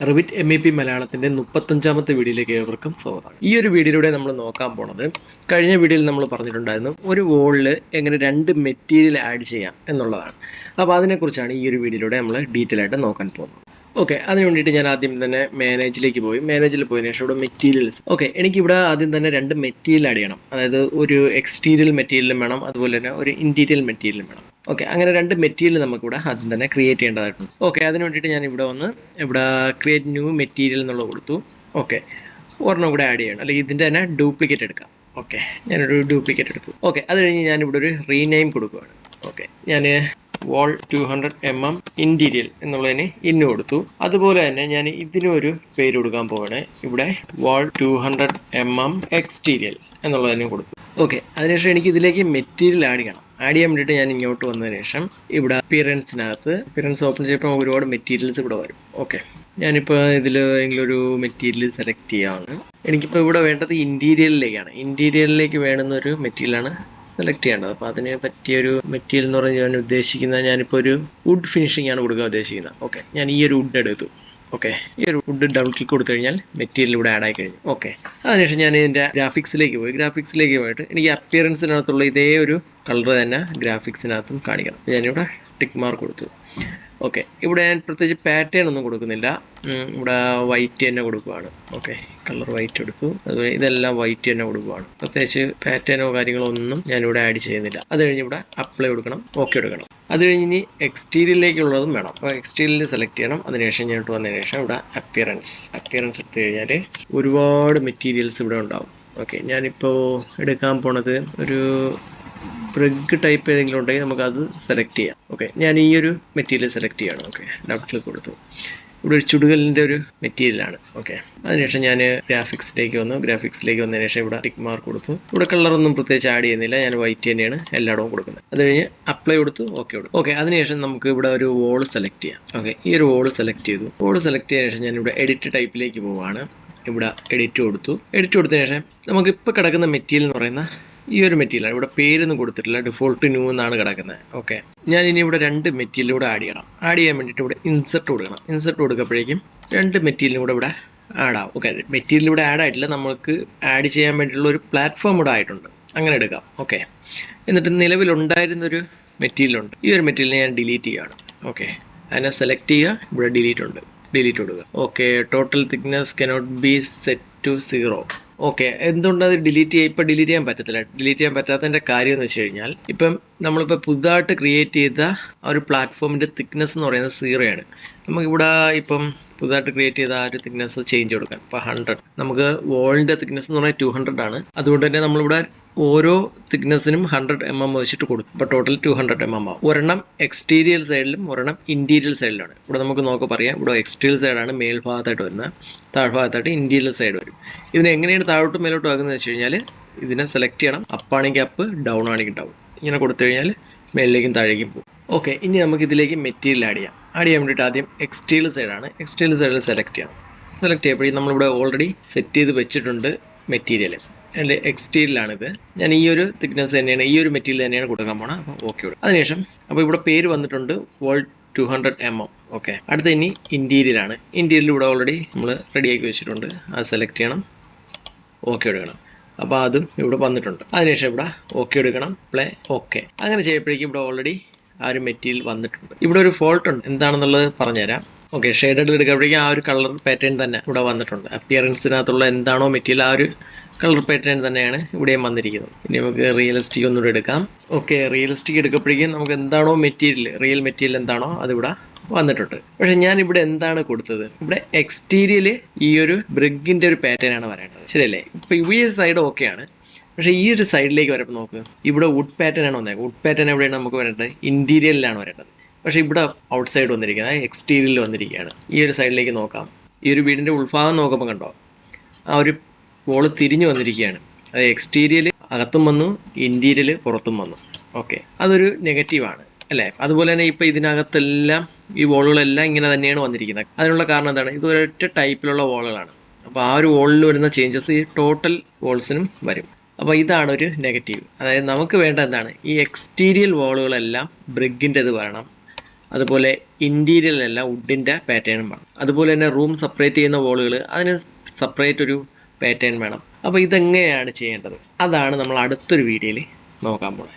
Revit MEP മലയാളത്തിൻ്റെ 35ാമത്തെ വീഡിയോയിലേക്ക് ഏവർക്കും സ്വാഗതം. ഈ ഒരു വീഡിയോയിലൂടെ നമ്മൾ നോക്കാൻ പോണത്, കഴിഞ്ഞ വീഡിയോയിൽ നമ്മൾ പറഞ്ഞിട്ടുണ്ടായിരുന്നു ഒരു വോളിൽ എങ്ങനെ രണ്ട് മെറ്റീരിയൽ ആഡ് ചെയ്യാം എന്നുള്ളതാണ്. അപ്പോൾ അതിനെക്കുറിച്ചാണ് ഈ ഒരു വീഡിയോയിലൂടെ നമ്മൾ ഡീറ്റെയിൽ ആയിട്ട് നോക്കാൻ പോകുന്നത്. ഓക്കെ, അതിന് വേണ്ടിയിട്ട് ഞാൻ ആദ്യം തന്നെ മാനേജിലേക്ക് പോയി. മാനേജിൽ പോയതിനു ശേഷം ഇവിടെ മെറ്റീരിയൽസ്. ഓക്കെ, എനിക്കിവിടെ ആദ്യം തന്നെ രണ്ട് മെറ്റീരിയൽ ആഡ് ചെയ്യണം. അതായത് ഒരു എക്സ്റ്റീരിയൽ മെറ്റീരിയലും വേണം, അതുപോലെ തന്നെ ഒരു ഇൻറ്റീരിയൽ മെറ്റീരിയലും വേണം. ഓക്കെ, അങ്ങനെ രണ്ട് മെറ്റീരിയൽ നമുക്കിവിടെ ആദ്യം തന്നെ ക്രിയേറ്റ് ചെയ്യേണ്ടതായിട്ടുണ്ട്. ഓക്കെ, അതിന് വേണ്ടിയിട്ട് ഞാൻ ഇവിടെ വന്ന് ക്രിയേറ്റ് ന്യൂ മെറ്റീരിയൽ എന്നുള്ളത് കൊടുത്തു. ഓക്കെ, ഒരെണ്ണം കൂടെ ആഡ് ചെയ്യണം, അല്ലെങ്കിൽ ഇതിൻ്റെ തന്നെ ഡ്യൂപ്ലിക്കേറ്റ് എടുക്കാം. ഓക്കെ, ഞാനൊരു ഡ്യൂപ്ലിക്കേറ്റ് എടുത്തു. ഓക്കെ, അത് കഴിഞ്ഞ് ഞാനിവിടെ ഒരു റീനെയിം കൊടുക്കുകയാണ്. ഓക്കെ, ഞാൻ wall 200 mm ഇൻറ്റീരിയൽ എന്നുള്ളതിന് ഇന്ന് കൊടുത്തു. അതുപോലെ തന്നെ ഞാൻ ഇതിനും ഒരു പേര് കൊടുക്കാൻ പോവാണ്. ഇവിടെ wall 200 mm എക്സ്റ്റീരിയൽ എന്നുള്ളതിനും കൊടുത്തു. ഓക്കെ, അതിനുശേഷം എനിക്ക് ഇതിലേക്ക് മെറ്റീരിയൽ ആഡ് ചെയ്യണം. ആഡ് ചെയ്യാൻ വേണ്ടിയിട്ട് ഞാൻ ഇങ്ങോട്ട് വന്നതിന് ശേഷം ഇവിടെ അപ്പിയറൻസ് ഓപ്പൺ ചെയ്യുമ്പോൾ ഒരുപാട് മെറ്റീരിയൽസ് ഇവിടെ വരും. ഓക്കെ, ഞാനിപ്പോൾ ഇതിൽ ഏതെങ്കിലും ഒരു മെറ്റീരിയൽ സെലക്ട് ചെയ്യുകയാണ്. എനിക്കിപ്പോൾ ഇവിടെ വേണ്ടത് ഇൻറ്റീരിയലിലേക്കാണ്. ഇൻറ്റീരിയലിലേക്ക് വേണ്ടുന്നൊരു മെറ്റീരിയലാണ് സെലക്ട് ചെയ്യേണ്ടത്. അപ്പോൾ അതിന് പറ്റിയൊരു മെറ്റീരിയൽ എന്ന് പറഞ്ഞാൽ ഞാൻ ഉദ്ദേശിക്കുന്നത്, ഞാനിപ്പോൾ ഒരു വുഡ് ഫിനിഷിംഗ് ആണ് കൊടുക്കാൻ ഉദ്ദേശിക്കുന്നത്. ഓക്കെ, ഞാൻ ഈ ഒരു വുഡ് എടുത്തു. ഓക്കെ, ഈ ഒരു വുഡ് ഡബിൾ ക്ലിക്ക് കൊടുത്തു കഴിഞ്ഞാൽ മെറ്റീരിയൽ ഇവിടെ ആഡ് ആയി കഴിഞ്ഞു. ഓക്കെ, അതിനുശേഷം ഞാൻ ഇതിൻ്റെ ഗ്രാഫിക്സിലേക്ക് പോയിട്ട് എനിക്ക് അപ്പിയറൻസിനകത്തുള്ള ഇതേ ഒരു കളർ തന്നെ ഗ്രാഫിക്സിനകത്തും കാണിക്കണം. ഞാനിവിടെ ടിക്ക് മാർക്ക് കൊടുത്തു. ഓക്കെ, ഇവിടെ ഞാൻ പ്രത്യേകിച്ച് പാറ്റേൺ ഒന്നും കൊടുക്കുന്നില്ല. ഇവിടെ വൈറ്റ് തന്നെ കൊടുക്കുകയാണ്. ഓക്കെ, കളർ വൈറ്റ് എടുത്തു. അതുപോലെ ഇതെല്ലാം വൈറ്റ് തന്നെ കൊടുക്കുകയാണ്. പ്രത്യേകിച്ച് പാറ്റേണോ കാര്യങ്ങളോ ഒന്നും ഞാനിവിടെ ആഡ് ചെയ്യുന്നില്ല. അത് കഴിഞ്ഞ് ഇവിടെ അപ്ലൈ കൊടുക്കണം, ഓക്കെ എടുക്കണം. അത് കഴിഞ്ഞ് ഇനി എക്സ്റ്റീരിയലിലേക്കുള്ളതും വേണം. അപ്പോൾ എക്സ്റ്റീരിയൽ സെലക്ട് ചെയ്യണം. അതിനുശേഷം ഞാൻ വന്നതിന് ശേഷം ഇവിടെ അപ്പിയറൻസ് എടുത്തു കഴിഞ്ഞാൽ ഒരുപാട് മെറ്റീരിയൽസ് ഇവിടെ ഉണ്ടാവും. ഓക്കെ, ഞാനിപ്പോൾ എടുക്കാൻ പോണത് ഒരു ബ്രിഗ് ടൈപ്പ് ഏതെങ്കിലും ഉണ്ടെങ്കിൽ നമുക്കത് സെലക്ട് ചെയ്യാം. ഓക്കെ, ഞാൻ ഈ ഒരു മെറ്റീരിയൽ സെലക്ട് ചെയ്യണം. ഓക്കെ, ഡബിൾ ക്ലിക്ക് കൊടുത്തു. ഇവിടെ ഒരു ചുടുകലിൻ്റെ ഒരു മെറ്റീരിയലാണ്. ഓക്കെ, അതിനുശേഷം ഞാൻ ഗ്രാഫിക്സിലേക്ക് വന്നതിന് ശേഷം ഇവിടെ ടിക്ക് മാർക്ക് കൊടുത്തു. ഇവിടെ കളറൊന്നും പ്രത്യേകിച്ച് ആഡ് ചെയ്യുന്നില്ല. ഞാൻ വൈറ്റ് തന്നെയാണ് എല്ലായിടവും കൊടുക്കുന്നത്. അത് കഴിഞ്ഞ് അപ്ലൈ കൊടുത്തു, ഓക്കെ കൊടുത്തു. ഓക്കെ, അതിനുശേഷം നമുക്ക് ഇവിടെ ഒരു വോൾ സെലക്ട് ചെയ്യാം. ഓക്കെ, ഈ ഒരു വോൾ സെലക്ട് ചെയ്തു. വോൾ സെലക്ട് ചെയ്തതിനു ശേഷം ഞാനിവിടെ എഡിറ്റ് ടൈപ്പിലേക്ക് പോവുകയാണ്. ഇവിടെ എഡിറ്റ് കൊടുത്തതിന് ശേഷം നമുക്കിപ്പോൾ കിടക്കുന്ന മെറ്റീരിയൽ എന്ന് പറയുന്ന ഈ ഒരു മെറ്റീരിയലാണ്. ഇവിടെ പേരൊന്നും കൊടുത്തിട്ടില്ല, ഡിഫോൾട്ട് ന്യൂ എന്നാണ് കിടക്കുന്നത്. ഓക്കെ, ഞാൻ ഇനി ഇവിടെ രണ്ട് മെറ്റീരിയൽ കൂടെ ആഡ് ചെയ്യണം. ആഡ് ചെയ്യാൻ വേണ്ടിയിട്ട് ഇവിടെ ഇൻസെർട്ട് കൊടുക്കണം. ഇൻസെർട്ട് കൊടുക്കുമ്പോഴേക്കും രണ്ട് മെറ്റീരിയലും കൂടെ ഇവിടെ ആഡ് ആവും. ഓക്കെ, മെറ്റീരിയൽ ഇവിടെ ആഡ് ആയിട്ടില്ല, നമുക്ക് ആഡ് ചെയ്യാൻ വേണ്ടിയിട്ടുള്ള ഒരു പ്ലാറ്റ്ഫോം ഇവിടെ ആയിട്ടുണ്ട്. അങ്ങനെ എടുക്കാം. ഓക്കെ, എന്നിട്ട് നിലവിലുണ്ടായിരുന്നൊരു മെറ്റീരിയലുണ്ട്. ഈ ഒരു മെറ്റീരിയൽ ഞാൻ ഡിലീറ്റ് ചെയ്യുകയാണ്. ഓക്കെ, അതിനെ സെലക്ട് ചെയ്യുക. ഇവിടെ ഡിലീറ്റ് കൊടുക്കുക. Okay, total thickness cannot be set to 0. Okay, എന്തുകൊണ്ട് അത് ഡിലീറ്റ് ചെയ്യാൻ പറ്റത്തില്ല? ഡിലീറ്റ് ചെയ്യാൻ പറ്റാത്തതിൻ്റെ കാര്യം എന്ന് വെച്ച് കഴിഞ്ഞാൽ, ഇപ്പം നമ്മളിപ്പോൾ പുതുതായിട്ട് ക്രിയേറ്റ് ചെയ്ത ആ ഒരു പ്ലാറ്റ്ഫോമിൻ്റെ തിക്നെസ് എന്ന് പറയുന്നത് 0 ആണ്. നമുക്കിവിടെ ഇപ്പം പുതുതായിട്ട് ക്രിയേറ്റ് ചെയ്ത ആ ഒരു തിക്നെസ് ചേഞ്ച് കൊടുക്കാം. ഇപ്പോൾ 100, നമുക്ക് വോളിൻ്റെ തിക്നെസ് എന്ന് പറഞ്ഞാൽ 200 ആണ്. അതുകൊണ്ട് തന്നെ നമ്മളിവിടെ ഓരോ തിക്നെസ്സിനും 100 mm വെച്ചിട്ട് കൊടുത്തു. ഇപ്പോൾ ടോട്ടൽ 200 mm ആവും. ഒരെണ്ണം എക്സ്റ്റീരിയൽ സൈഡിലും ഒരെണ്ണം ഇൻറ്റീരിയൽ സൈഡിലാണ്. ഇവിടെ നമുക്ക് പറയാം, ഇവിടെ എക്സ്റ്റീരിയൽ സൈഡാണ് മേൽഭാഗത്തായിട്ട് വരുന്നത്, താഴ്ഭാഗത്തായിട്ട് ഇൻറ്റീരിയൽ സൈഡ് വരും. ഇതിനെ എങ്ങനെയാണ് താഴോട്ടും മേലോട്ടും ആകുന്നത് വെച്ച് കഴിഞ്ഞാൽ, ഇതിനെ സെലക്ട് ചെയ്യണം. അപ്പാണെങ്കിൽ അപ്പ്, ഡൗൺ ആണെങ്കിൽ ഡൗൺ. ഇങ്ങനെ കൊടുത്തു കഴിഞ്ഞാൽ മേലിലേക്കും താഴേക്കും പോകും. ഓക്കെ, ഇനി നമുക്ക് ഇതിലേക്ക് മെറ്റീരിയൽ ആഡ് ചെയ്യാൻ വേണ്ടിയിട്ട് ആദ്യം എക്സ്റ്റീരിയൽ സൈഡാണ്. എക്സ്റ്റീരിയൽ സൈഡിൽ സെലക്ട് ചെയ്യുമ്പോഴേക്കും നമ്മളിവിടെ ഓൾറെഡി സെറ്റ് ചെയ്ത് വെച്ചിട്ടുണ്ട് മെറ്റീരിയൽ. എൻ്റെ എക്സ്റ്റീരിയലാണിത്. ഞാൻ ഈ ഒരു തിക്നെസ് തന്നെയാണ്, ഈ ഒരു മെറ്റീരിയൽ തന്നെയാണ് കൊടുക്കാൻ പോണത്. അപ്പോൾ ഓക്കെ കൊടുക്കും. അതിനുശേഷം അപ്പോൾ ഇവിടെ പേര് വന്നിട്ടുണ്ട് wall 200 mm. ഓക്കെ, അടുത്ത ഇനി ഇൻറ്റീരിയലാണ്. ഇൻറ്റീരിയൽ ഇവിടെ ഓൾറെഡി നമ്മൾ റെഡിയാക്കി വെച്ചിട്ടുണ്ട്. അത് സെലക്ട് ചെയ്യണം, ഓക്കെ എടുക്കണം. അപ്പോൾ അതും ഇവിടെ വന്നിട്ടുണ്ട്. അതിനുശേഷം ഇവിടെ ഓക്കെ എടുക്കണം, പ്ലേ. ഓക്കെ, അങ്ങനെ ചെയ്യുമ്പോഴേക്കും ഇവിടെ ഓൾറെഡി ആ ഒരു മെറ്റീരിയൽ വന്നിട്ടുണ്ട്. ഇവിടെ ഒരു ഫോൾട്ട് ഉണ്ട്, എന്താണെന്നുള്ളത് പറഞ്ഞുതരാം. ഓക്കെ, ഷെയ്ഡഡ് എടുക്കുമ്പോഴേക്കും ആ ഒരു കളർ പാറ്റേൺ തന്നെ ഇവിടെ വന്നിട്ടുണ്ട്. അപ്പിയറൻസിനകത്തുള്ള എന്താണോ മെറ്റീരിയൽ ആ ഒരു കളർ പാറ്റേൺ തന്നെയാണ് ഇവിടെയും വന്നിരിക്കുന്നത്. ഇനി നമുക്ക് റിയലിസ്റ്റിക് ഒന്നുകൂടെ എടുക്കാം. ഓക്കെ, റിയലിസ്റ്റിക് എടുക്കുമ്പോഴേക്കും നമുക്ക് എന്താണോ റിയൽ മെറ്റീരിയൽ എന്താണോ അതിവിടെ വന്നിട്ടുണ്ട്. പക്ഷേ ഞാനിവിടെ എന്താണ് കൊടുത്തത്? ഇവിടെ എക്സ്റ്റീരിയൽ ഈ ഒരു ബ്രിഗിൻ്റെ ഒരു പാറ്റേൺ ആണ് വരേണ്ടത്, ശരിയല്ലേ? ഇപ്പോൾ ഈ സൈഡ് ഓക്കെയാണ്. പക്ഷേ ഈ ഒരു സൈഡിലേക്ക് വരുമ്പോൾ നോക്ക്, ഇവിടെ വുഡ് പാറ്റേൺ ആണ് വന്നേക്കുന്നത്. വുഡ് പാറ്റേൺ എവിടെയാണ് നമുക്ക് വരേണ്ടത്? ഇൻറ്റീരിയലിലാണ് വരേണ്ടത്. പക്ഷേ ഇവിടെ ഔട്ട് സൈഡ് വന്നിരിക്കുന്നത്, എക്സ്റ്റീരിയലിൽ വന്നിരിക്കുകയാണ്. ഈ ഒരു സൈഡിലേക്ക് നോക്കാം. ഈ ഒരു വീടിൻ്റെ ഉൾഭാഗം നോക്കുമ്പോൾ കണ്ടോ, ആ ഒരു വോള് തിരിഞ്ഞു വന്നിരിക്കുകയാണ്. അത് എക്സ്റ്റീരിയൽ അകത്തും വന്നു, ഇൻറ്റീരിയൽ പുറത്തും വന്നു. ഓക്കെ, അതൊരു നെഗറ്റീവാണ് അല്ലേ? അതുപോലെ തന്നെ ഇപ്പോൾ ഇതിനകത്തെല്ലാം ഈ വോളുകളെല്ലാം ഇങ്ങനെ തന്നെയാണ് വന്നിരിക്കുന്നത്. അതിനുള്ള കാരണം എന്താണ്? ഇത് ഒരൊറ്റ ടൈപ്പിലുള്ള വോളുകളാണ്. അപ്പോൾ ആ ഒരു വോളിൽ വരുന്ന ചേഞ്ചസ് ഈ ടോട്ടൽ വോൾസിനും വരും. അപ്പോൾ ഇതാണ് ഒരു നെഗറ്റീവ്. അതായത് നമുക്ക് വേണ്ട എന്താണ്? ഈ എക്സ്റ്റീരിയൽ വോളുകളെല്ലാം ബ്രിഗിൻ്റെത് വരണം. അതുപോലെ ഇൻറ്റീരിയറിലെല്ലാം വുഡിൻ്റെ പാറ്റേണും വേണം. അതുപോലെ തന്നെ റൂം സെപ്പറേറ്റ് ചെയ്യുന്ന വോളുകൾ അതിന് സെപ്പറേറ്റ് ഒരു പാറ്റേൺ വേണം. അപ്പോൾ ഇതെങ്ങനെയാണ് ചെയ്യേണ്ടത് അതാണ് നമ്മൾ അടുത്തൊരു വീഡിയോയിൽ നോക്കാൻ പോകുന്നത്.